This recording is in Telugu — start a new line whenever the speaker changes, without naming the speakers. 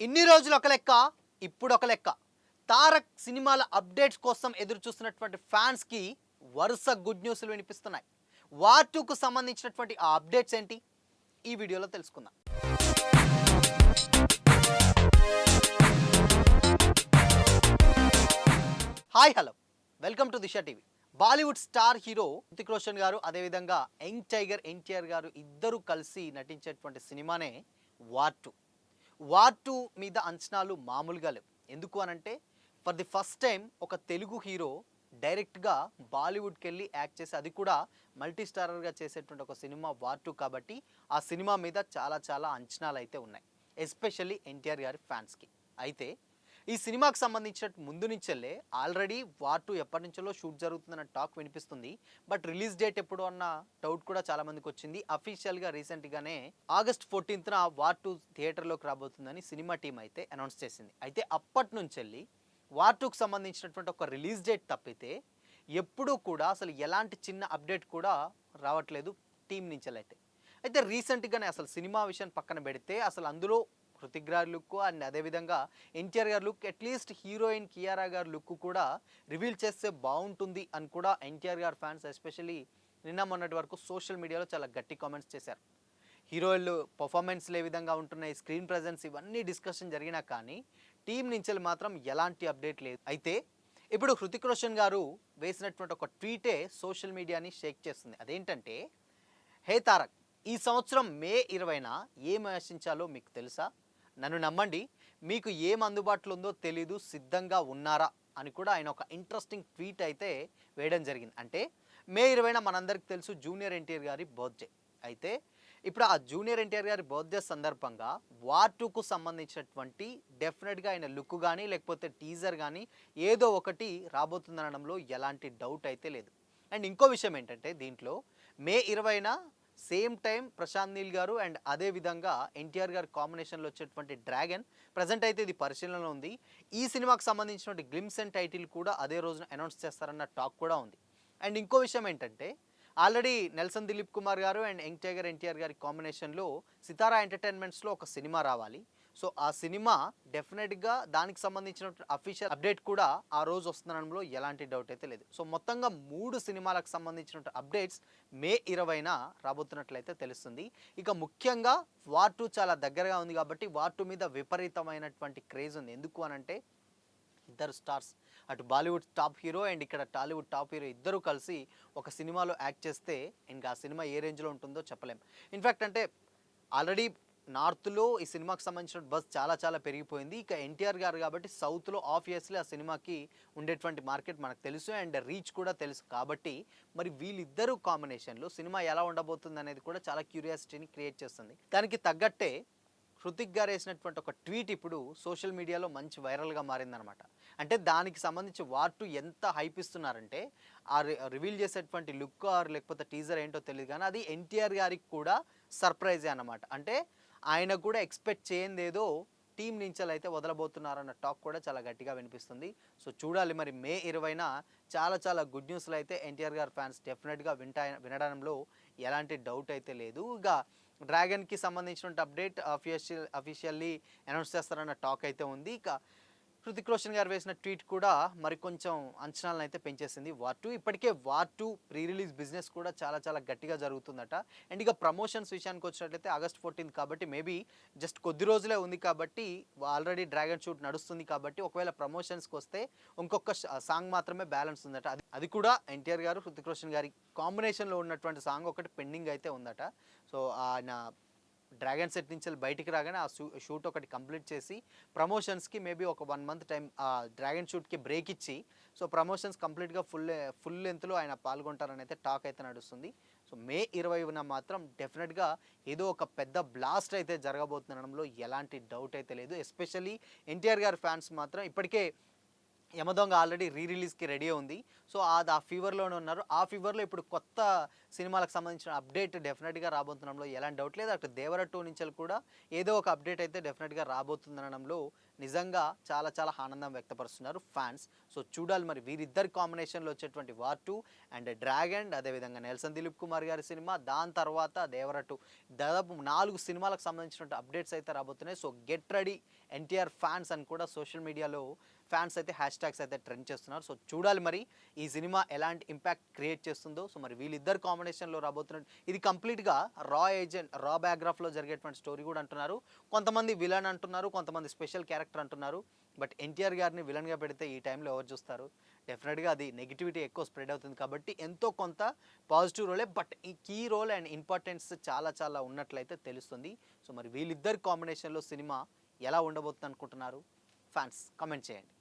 ఇన్ని రోజులు ఒక లెక్క, ఇప్పుడు ఒక లెక్క. తారక్ సినిమాల అప్డేట్స్ కోసం ఎదురు చూస్తున్నటువంటి ఫ్యాన్స్‌కి వరుస గుడ్ న్యూస్‌లు వినిపిస్తున్నాయి. వార్ 2కు సంబంధించినటువంటి ఆ అప్డేట్స్ ఏంటి? ఈ వీడియోలో తెలుసుకుందాం. Hi hello! Welcome to Disha TV. Bollywood star hero Hrithik Roshan గారు, అదేవిధంగా యంగ్ టైగర్ ఎన్టీఆర్ గారు ఇద్దరు కలిసి నటించేటువంటి సినిమానే వార్ 2. వార్ 2 మీద అంచనాలు మామూలుగా లేవు. ఎందుకు అనంటే ఫర్ ది ఫస్ట్ టైం ఒక తెలుగు హీరో డైరెక్ట్‌గా బాలీవుడ్‌కెళ్ళి యాక్ట్ చేసి, అది కూడా మల్టీ స్టారర్‌గా చేసేటువంటి ఒక సినిమా వార్ 2 కాబట్టి ఆ సినిమా మీద చాలా చాలా అంచనాలైతే ఉన్నాయి. ఎస్పెషల్లీ ఎన్టీఆర్ గారి ఫ్యాన్స్‌కి. అయితే ఈ సినిమాకి సంబంధించిన ముందు నుంచెల్లే ఆల్రెడీ వార్ 2 ఎప్పటినుంచో షూట్ జరుగుతుందన్న టాక్ వినిపిస్తుంది. బట్ రిలీజ్ డేట్ ఎప్పుడు అన్న డౌట్ కూడా చాలా మందికి వచ్చింది. అఫీషియల్‌గా రీసెంట్‌గానే ఆగస్ట్ 14న వార్ 2 థియేటర్‌లోకి రాబోతుందని సినిమా టీమ్ అయితే అనౌన్స్ చేసింది. అయితే అప్పటినుంచెల్లి వార్ 2కి సంబంధించినటువంటి ఒక రిలీజ్ డేట్ తప్పితే ఎప్పుడూ కూడా అసలు ఎలాంటి చిన్న అప్డేట్ కూడా రావట్లేదు టీమ్ నుంచెల్లైతే. అయితే రీసెంట్‌గానే అసలు సినిమా విషయం పక్కన పెడితే అసలు అందులో హృతిక్ గారి లుక్ అండ్ అదేవిధంగా ఎన్టీఆర్ గారి లుక్, అట్లీస్ట్ హీరోయిన్ కియారా గారి లుక్ కూడా రివీల్ చేస్తే బాగుంటుంది అని కూడా ఎన్టీఆర్ గారి ఫ్యాన్స్ ఎస్పెషల్లీ నిన్న మొన్నటి వరకు సోషల్ మీడియాలో చాలా గట్టి కామెంట్స్ చేశారు. హీరోయిన్లు పర్ఫార్మెన్స్లు ఏ విధంగా ఉంటున్నాయి, స్క్రీన్ ప్రెజెన్స్, ఇవన్నీ డిస్కషన్ జరిగినా కానీ టీం నుంచి మాత్రం ఎలాంటి అప్డేట్ లేదు. అయితే ఇప్పుడు హృతిక్ రోషన్ గారు వేసినటువంటి ఒక ట్వీటే సోషల్ మీడియాని షేక్ చేస్తుంది. అదేంటంటే, హే తారక్, ఈ సంవత్సరం మే 20న ఏం ఆశించాలో మీకు తెలుసా? నన్ను నమ్మండి, మీకు ఏం అందుబాటులో ఉందో తెలీదు, సిద్ధంగా ఉన్నారా అని కూడా ఆయన ఒక ఇంట్రెస్టింగ్ ట్వీట్ అయితే వేయడం జరిగింది. అంటే మే 20న మనందరికీ తెలుసు జూనియర్ ఎన్టీఆర్ గారి బర్త్డే. అయితే ఇప్పుడు ఆ జూనియర్ ఎన్టీఆర్ గారి బర్త్డే సందర్భంగా వార్ 2కు సంబంధించినటువంటి డెఫినెట్గా ఆయన లుక్ కానీ లేకపోతే టీజర్ కానీ ఏదో ఒకటి రాబోతుందనడంలో ఎలాంటి డౌట్ అయితే లేదు. అండ్ ఇంకో విషయం ఏంటంటే, దీంట్లో మే 20న సేమ్ టైం ప్రశాంత్ నీల్ గారు అండ్ అదే విధంగా ఎన్టీఆర్ గారి కాంబినేషన్లో వచ్చేటువంటి డ్రాగన్ ప్రజెంట్ అయితే ఇది పరిశీలనలో ఉంది. ఈ సినిమాకి సంబంధించినటువంటి గ్లిమ్స్ అండ్ టైటిల్ కూడా అదే రోజున అనౌన్స్ చేస్తారన్న టాక్ కూడా ఉంది. అండ్ ఇంకో విషయం ఏంటంటే, ఆల్రెడీ నెల్సన్ దిలీప్ కుమార్ గారు అండ్ యంగ్ టైగర్ ఎన్టీఆర్ గారి కాంబినేషన్లో సితారా ఎంటర్టైన్మెంట్స్లో ఒక సినిమా రావాలి. సో ఆ సినిమా డెఫినెట్గా దానికి సంబంధించిన అఫీషియల్ అప్డేట్ కూడా ఆ రోజు వస్తుందనడంలో ఎలాంటి డౌట్ అయితే లేదు. సో మొత్తంగా 3 సినిమాలకు సంబంధించిన అప్డేట్స్ మే 20న రాబోతున్నట్లయితే తెలుస్తుంది. ఇక ముఖ్యంగా వార్ 2 చాలా దగ్గరగా ఉంది కాబట్టి వార్ 2 మీద విపరీతమైనటువంటి క్రేజ్ ఉంది. ఎందుకు అనంటే ఇద్దరు స్టార్స్, అటు బాలీవుడ్ టాప్ హీరో అండ్ ఇక్కడ టాలీవుడ్ టాప్ హీరో ఇద్దరు కలిసి ఒక సినిమాలో యాక్ట్ చేస్తే ఇంకా ఆ సినిమా ఏ రేంజ్లో ఉంటుందో చెప్పలేం. ఇన్ఫ్యాక్ట్ అంటే ఆల్రెడీ నార్త్‌లో ఈ సినిమాకి సంబంధించిన బజ్ చాలా చాలా పెరిగిపోయింది. ఇక ఎన్టీఆర్ గారు కాబట్టి సౌత్‌లో ఆబ్వియస్లీ ఆ సినిమాకి ఉండేటువంటి మార్కెట్ మనకు తెలుసు అండ్ రీచ్ కూడా తెలుసు. కాబట్టి మరి వీళ్ళిద్దరూ కాంబినేషన్‌లో సినిమా ఎలా ఉండబోతుందనేది కూడా చాలా క్యూరియాసిటీని క్రియేట్ చేస్తుంది. దానికి తగ్గట్టే హృతిక్ గారు వేసినటువంటి ఒక ట్వీట్ ఇప్పుడు సోషల్ మీడియాలో మంచి వైరల్‌గా మారిందనమాట. అంటే దానికి సంబంధించి వార్ 2 ఎంత హైప్ ఇస్తున్నారంటే, ఆ రివీల్ చేసేటువంటి లుక్ ఆర్ లేకపోతే టీజర్ ఏంటో తెలీదు గానీ అది ఎన్టీఆర్ గారికి కూడా సర్ప్రైజే అన్నమాట. అంటే ఆయన కూడా ఎక్స్‌పెక్ట్ చేయందేదో టీమ్ నుంచెలైతే వదలబోతున్నారన్న టాక్ కూడా చాలా గట్టిగా వినిపిస్తుంది. సో చూడాలి మరి మే 20న చాలా చాలా గుడ్ న్యూస్‌లైతే ఎన్టీఆర్ గారి ఫ్యాన్స్ డెఫినెట్‌గా వినడంలో ఎలాంటి డౌట్ అయితే లేదు. ఇక డ్రాగన్‌కి సంబంధించినటువంటి అప్డేట్ అఫీషియల్లీ అనౌన్స్ చేస్తారన్న టాక్ అయితే ఉంది. ఇక హృతిక్ రోషన్ గారు వేసిన ట్వీట్ కూడా మరికొంచెం అంచనాలనైతే పెంచేసింది వార్ 2. ఇప్పటికే వార్ 2 ప్రీ రిలీజ్ బిజినెస్ కూడా చాలా చాలా గట్టిగా జరుగుతుందట. అండ్ ఇక ప్రమోషన్స్ విషయానికి వచ్చినట్లయితే ఆగస్ట్ 14 కాబట్టి మేబీ జస్ట్ కొద్ది రోజులే ఉంది కాబట్టి ఆల్రెడీ డ్రాగన్ షూట్ నడుస్తుంది కాబట్టి ఒకవేళ ప్రమోషన్స్‌కి వస్తే ఇంకొక సాంగ్ మాత్రమే బ్యాలెన్స్ ఉందట. అది కూడా ఎన్టీఆర్ గారు, హృతిక్ రోషన్ గారి కాంబినేషన్‌లో ఉన్నటువంటి సాంగ్ ఒకటి పెండింగ్ అయితే ఉందట. సో ఆయన డ్రాగన్ సెట్ నుంచి బయటికి రాగానే ఆ షూట్ ఒకటి కంప్లీట్ చేసి ప్రమోషన్స్‌కి మేబీ ఒక 1 మంత్ టైం ఆ డ్రాగన్ షూట్‌కి బ్రేక్ ఇచ్చి, సో ప్రమోషన్స్ కంప్లీట్‌గా ఫుల్ లెంగ్త్‌లో ఆయన పాల్గొంటారని అయితే టాక్ అయితే నడుస్తుంది. సో మే 20న మాత్రం డెఫినెట్‌గా ఏదో ఒక పెద్ద బ్లాస్ట్ అయితే జరగబోతుందనడంలో ఎలాంటి డౌట్ అయితే లేదు. ఎస్పెషల్లీ ఎన్టీఆర్ గారి ఫ్యాన్స్ మాత్రం ఇప్పటికే యమదొంగ ఆల్రెడీ రిలీజ్కి రెడీ ఉంది. సో అది ఆ ఫీవర్లోనే ఉన్నారు. ఆ ఫీవర్లో ఇప్పుడు కొత్త సినిమాలకు సంబంధించిన అప్డేట్ డెఫినెట్గా రాబోతుండడంలో ఎలాంటి డౌట్ లేదు. అటు దేవర 2 నుంచి కూడా ఏదో ఒక అప్డేట్ అయితే డెఫినెట్గా రాబోతుందనడంలో నిజంగా చాలా చాలా ఆనందం వ్యక్తపరుస్తున్నారు ఫ్యాన్స్. సో చూడాలి మరి వీరిద్దరి కాంబినేషన్లో వచ్చేటువంటి వార్ 2 అండ్ డ్రాగన్, అదేవిధంగా నెల్సన్ దిలీప్ కుమార్ గారి సినిమా, దాని తర్వాత దేవర 2, దాదాపు 4 సినిమాలకు సంబంధించినటువంటి అప్డేట్స్ అయితే రాబోతున్నాయి. So get ready NTR fans అని కూడా సోషల్ మీడియాలో ఫ్యాన్స్ అయితే హ్యాష్ ట్యాగ్స్ అయితే ట్రెండ్ చేస్తున్నారు. సో చూడాలి మరి ఈ సినిమా ఎలాంటి ఇంపాక్ట్ క్రియేట్ చేస్తుందో. సో మరి వీళ్ళిద్దరు కాంబినేషన్లో రాబోతున్నట్టు ఇది కంప్లీట్గా రా బ్యాక్గ్రాఫ్లో జరిగేటువంటి స్టోరీ కూడా అంటున్నారు. కొంతమంది విలన్ అంటున్నారు, కొంతమంది స్పెషల్ క్యారెక్టర్ అంటున్నారు. బట్ ఎన్టీఆర్ గారిని విలన్గా పెడితే ఈ టైంలో ఎవరు చూస్తారు? డెఫినెట్గా అది నెగిటివిటీ ఎక్కువ స్ప్రెడ్ అవుతుంది కాబట్టి ఎంతో కొంత పాజిటివ్ రోలే, బట్ ఈ కీ రోల్ అండ్ ఇంపార్టెన్స్ చాలా చాలా ఉన్నట్లయితే తెలుస్తుంది. సో మరి వీళ్ళిద్దరి కాంబినేషన్లో సినిమా ఎలా ఉండబోతుంది అనుకుంటున్నారు? ఫ్యాన్స్ కామెంట్ చేయండి.